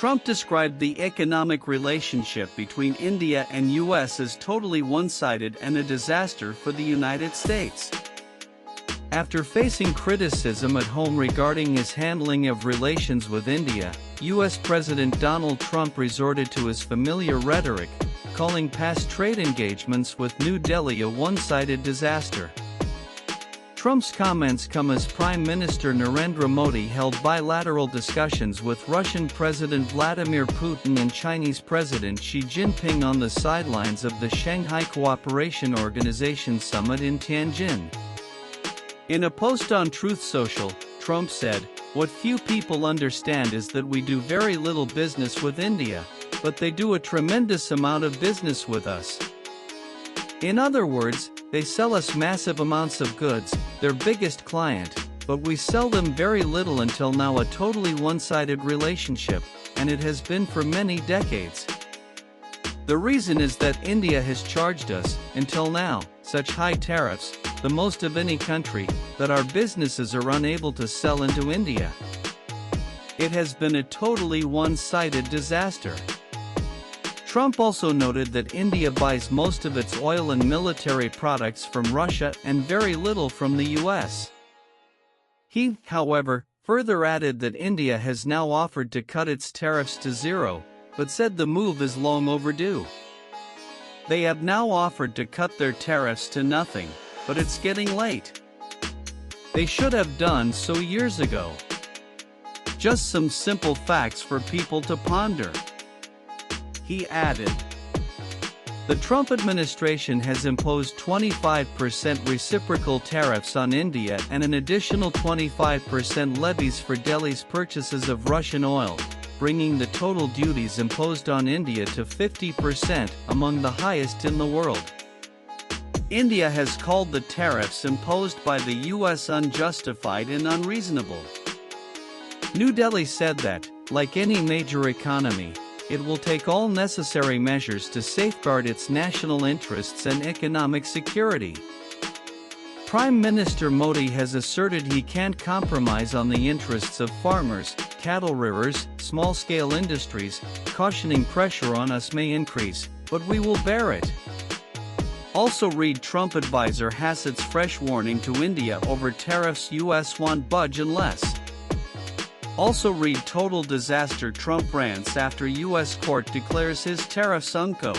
Trump described the economic relationship between India and US as totally one-sided and a disaster for the United States. After facing criticism at home regarding his handling of relations with India, US President Donald Trump resorted to his familiar rhetoric, calling past trade engagements with New Delhi a one-sided disaster. Trump's comments come as Prime Minister Narendra Modi held bilateral discussions with Russian President Vladimir Putin and Chinese President Xi Jinping on the sidelines of the Shanghai Cooperation Organization Summit in Tianjin. In a post on Truth Social, Trump said, "What few people understand is that we do very little business with India, but they do a tremendous amount of business with us. In other words, they sell us massive amounts of goods, their biggest client, but we sell them very little until now, a totally one-sided relationship, and it has been for many decades. The reason is that India has charged us, until now, such high tariffs, the most of any country, that our businesses are unable to sell into India. It has been a totally one-sided disaster." Trump also noted that India buys most of its oil and military products from Russia and very little from the US. He, however, further added that India has now offered to cut its tariffs to zero, but said the move is long overdue. They have now offered to cut their tariffs to nothing, but it's getting late. They should have done so years ago. Just some simple facts for people to ponder. He added, "The Trump administration has imposed 25% reciprocal tariffs on India and an additional 25% levies for Delhi's purchases of Russian oil, bringing the total duties imposed on India to 50%, among the highest in the world. India has called the tariffs imposed by the US unjustified and unreasonable." New Delhi said that, like any major economy, it will take all necessary measures to safeguard its national interests and economic security. Prime Minister Modi has asserted he can't compromise on the interests of farmers, cattle rearers, small-scale industries, cautioning pressure on us may increase, but we will bear it. Also read Trump advisor Hassad's fresh warning to India over tariffs, US won't budge unless. Also read total disaster Trump rants after US court declares his tariffs unco.